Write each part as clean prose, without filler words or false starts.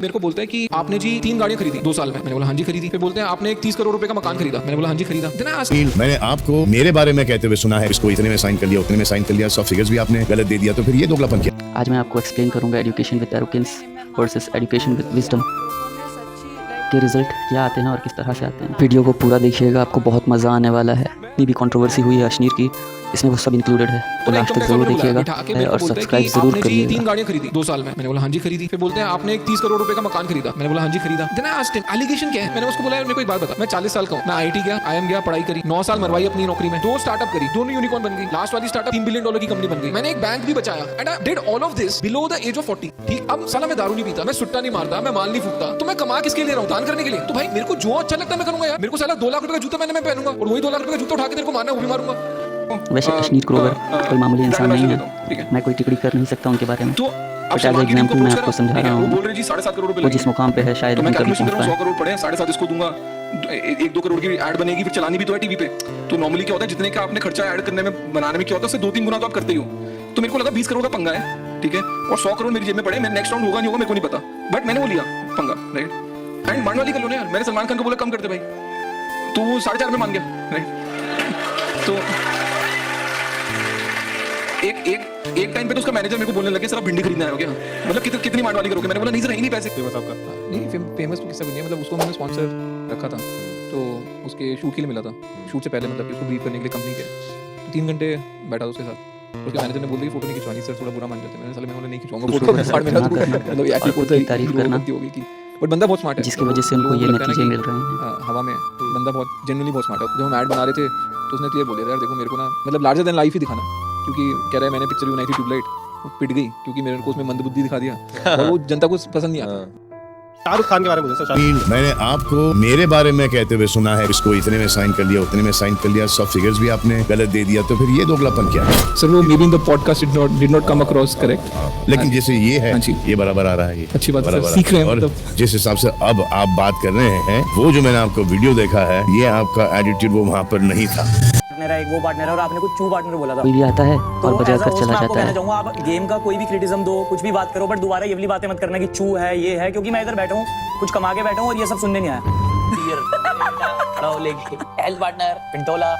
मेरे को बोलता है कि आपने जी 3 गाड़ियां खरीदी 2 साल में। मैंने बोला हाँ जी खरीदी। फिर बोलते हैं आपने एक 30 करोड़ रुपए का मकान खरीदा। मैंने बोला हाँ जी खरीदा। मैंने आपको मेरे बारे में कहते हुए सुना है, इसको इतने में साइन कर लिया, उतने में साइन कर लिया, सब फिगर्स भी आपने गलत दे दिया, तो फिर ये दोगलापन क्या? आज मैं आपको एक्सप्लेन करूंगा education with arrogance versus education with wisdom के रिजल्ट क्या आते हैं और किस तरह से आते हैं। वीडियो को पूरा देखिएगा, आपको बहुत मज़ा आने वाला है। भी कंट्रोवर्सी हुई है अश्नीर की, इसमें वो सब इंक्लूडेड है, तो लास्ट तक जरूर देखिएगा और सब्सक्राइब जरूर करिएगा। 3 गाड़ियां खरीदी 2 साल में। मैंने बोला हाँ जी खरीदी। फिर बोलते हैं आपने एक 30 करोड़ रुपए का मकान खरीदा। मैंने बोला हाँ जी खरीदा। Then I asked him allegation क्या है। मैंने उसको बोला मेरे को एक बात बता, मैं 40 साल का हूं, मैं आईआईटी गया, आईएम गया, पढ़ाई करी, 9 साल मरवाई अपनी नौकरी में, 2 स्टार्टअप करी, दोनों यूनिकॉर्न बन गई, लास्ट वाली स्टार्टअप $3 बिलियन की कंपनी बन गई, मैंने एक बैंक भी बचाया and I did all of this below the age of 40। ठीक, अब साला मैं दारू नहीं पीता, मैं सुट्टा नहीं मारता, मैं माल नहीं फूकता, तो मैं कमा किसके लिए रहा हूं? दान करने के लिए। तो भाई मेरे को जो अच्छा लगता है मैं करूंगा यार। मेरे को साला 2 लाख रुपए का जूता मैं पहनूंगा और वही 2 लाख रुपए का जूता उठा के तेरे को मारना वो भी मारूंगा। वैसे अश्नीर ग्रोवर कोई मामूली इंसान नहीं है, मैं कोई टिप्पणी कर नहीं सकता उनके बारे में। तो बट एज एग्जाम्पल मैं आपको समझा रहा हूँ, बोल रहे जी 7.5 करोड़ रुपए वो जिस मुकाम पे है शायद तो मैं कभी कैलकुलेशन कर रहा हूं, 100 पहुंच करोड़ पड़े हैं, 7.5 इसको दूंगा, 1-2 करोड़ की ऐड बनेगी, फिर चलानी भी तो है टीवी पे। तो नॉर्मली क्या होता है, जितने का आपने खर्चा ऐड करने में बनाने में क्या होता है, उससे 2-3 गुना तो आप करते ही हो। तो मेरे को लगा 20 करोड़ का पंगा है, ठीक है, और 100 करोड़ मेरी जेब में पड़े, मैं नेक्स्ट राउंड होगा नहीं होगा मेरे को नहीं पता, बट मैंने वो लिया पंगा, राइट। एंड मान वाली कर लो ना यार, मैंने सलमान खान को बोला कम कर दे भाई, तो वो 4.5 में मान गया, राइट। तो एक टाइम पे तो उसका मैनेजर मेरे को बोलने लगे सर आप भिंडी खरीदना है क्या, मतलब कितनी मांड वाली करोगे। मैंने बोला नहीं सर, नहीं पैसे फेमस आपका नहीं, फेमस तो किसका नहीं है, मतलब उसको मैंने स्पॉन्सर रखा था, तो उसके शूट के लिए मिला था, शूट से पहले मतलब उसको ब्रीफ करने के लिए कंपनी के, तो 3 घंटे बैठा था उसके साथ। उसके मैनेजर ने बोल दिया फोटो नहीं खिंचवानी सर, थोड़ा बुरा मान जाते हैं। मैंने साले नहीं खिंचवाऊंगा फोटो, मतलब ऐसी फोटो तारीफ करना होगी कि, बट बंदा बहुत स्मार्ट है, जिसकी वजह से उनको ये नतीजे मिल रहे हैं। हवा में बंदा बहुत जेन्युइनली बहुत स्मार्ट है। जब हम ऐड बना रहे थे तो उसने क्लियर बोले यार देखो मेरे को ना मतलब लार्जर देन लाइफ ही दिखाना, क्योंकि कह रहा है मैंने पिक्चर बनाई थी ट्यूबलाइट, वो पिट गई क्योंकि मेरे को उसमें मंदबुद्धि दिखा दिया और वो जनता को पसंद नहीं आता। शाहरुख खान के बारे में मैंने आपको मेरे बारे में कहते हुए सुना है, इसको इतने में साइन कर लिया, उतने में साइन कर लिया, सब फिगर्स भी आपने गलत दे दिया, तो फिर ये दोगलापन क्या है? सर वो may be in the podcast did not come across correct, लेकिन जैसे ये है ये बराबर आ रहा है, ये अच्छी बात है, बराबर सीख रहे हैं और जिस हिसाब से अब आप बात कर रहे हैं, वो जो मैंने आपको वीडियो देखा है, ये आपका एटीट्यूड वो वहाँ पर नहीं था। एक वो पार्टनर है और आपने कुछ 2 पार्टनर बोला था, कोई भी आता है और बजा कर चला जाता है। चाहूंगा आप गेम का कोई भी क्रिटिसिज्म दो, कुछ भी बात करो, बट दोबारा ये वाली बातें मत करना कि चू है ये है, क्योंकि मैं इधर बैठा हूँ कुछ कमा के बैठा हूँ और ये सब सुनने नहीं आया। हेल्थ पार्टनर पिंटोला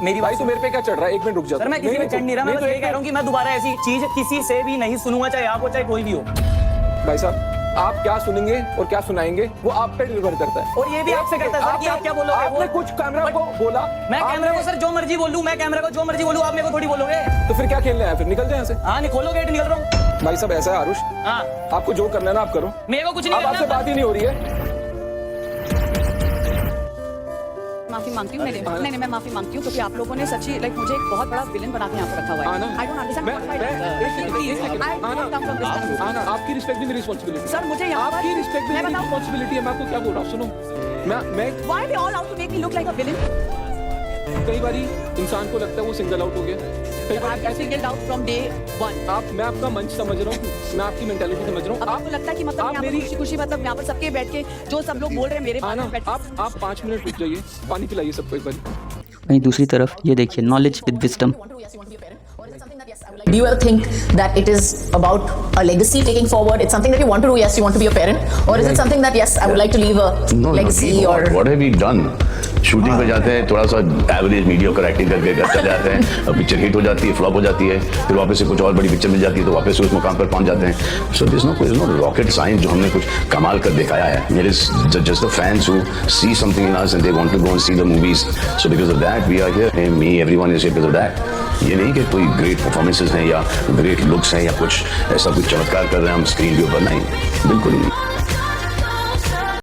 मेरी भाई तो मेरे पे क्या चढ़ रहा है, 1 मिनट रुक जा सर। मैं किसी पे चढ़ नहीं रहा, मैं तो ये कह रहा हूँ कि मैं दोबारा ऐसी चीज किसी से भी नहीं सुनूंगा, चाहे आप हो चाहे कोई भी हो। भाई साहब आप क्या सुनेंगे और क्या सुनाएंगे वो आप पे निर्भर करता है, और ये भी आपसे करता है सर कि आप क्या बोलोगे। आपने कुछ कैमरा को बोला, मैं कैमरा को सर जो मर्जी बोलूं, मैं कैमरा को जो मर्जी बोलूं, आप मेरे को थोड़ी बोलोगे। तो फिर क्या खेलने आया, फिर निकल जाए यहाँ से। हाँ नहीं खोलो गेट, निकल रहा हूँ। भाई साहब ऐसा है आरुष, हाँ आपको जो करना है ना आप करो, मेरे को कुछ नहीं अब आपसे बात ही नहीं हो रही है। माफी मांगती हूँ, नहीं मैं माफी मांगती हूँ, क्योंकि आप लोगों ने सच्ची लाइक मुझे एक बहुत बड़ा विलेन बना के यहाँ पर रखा हुआ है। आई डोंट अंडरस्टैंड आपकी रिस्पेक्ट भी मेरी रिस्पांसिबिलिटी सर, मुझे यहाँ पर आपकी रिस्पेक्ट भी मेरी रिस्पांसिबिलिटी है। मैं आपको क्या बोल रहा हूँ, सुनो, मैं why they all out to make me look like a villain. कई बारी इंसान को लगता है वो सिंगल आउट हो गया, कई बार आई सिंगल्ड आउट फ्रॉम डे 1। मैं आपका मंच समझ रहा हूँ, मैं आपकी मेंटालिटी समझ रहा हूँ। आपको लगता है कि मतलब यहाँ पर खुशी-खुशी मतलब यहाँ पर सबके बैठ के जो सब लोग बोल रहे हैं मेरे बारे में बैठ के आप 5 मिनट रुक जाइए, पानी पिलाइए सबको एक बार। वहीं दूसरी तरफ ये देखिए knowledge with wisdom. Do you ever think that it is about a legacy taking forward? It's something that you want to do, yes, you want to be a parent? Or is it something that, yes, I would like to leave a legacy or... What have we done? Shooting पे जाते हैं, थोड़ा सा average mediocre acting करके घर चले जाते हैं, पिक्चर हिट हो जाती है, फ्लॉप हो जाती है, फिर वापस से कुछ और बड़ी पिक्चर मिल जाती है तो वापस से उस मुकाम पर पहुंच जाते हैं। So this no rocket science जो हमने कुछ कमाल कर दिखाया है। मेरे just the fans who see something in us and they want to go and see the movies, so because of that we are here, me everyone is here because of that. ये नहीं कि कोई great performances हैं या great looks हैं या कुछ ऐसा कुछ चमत्कार कर रहे हैं हम स्क्रीन के ऊपर, नहीं, बिल्कुल नहीं।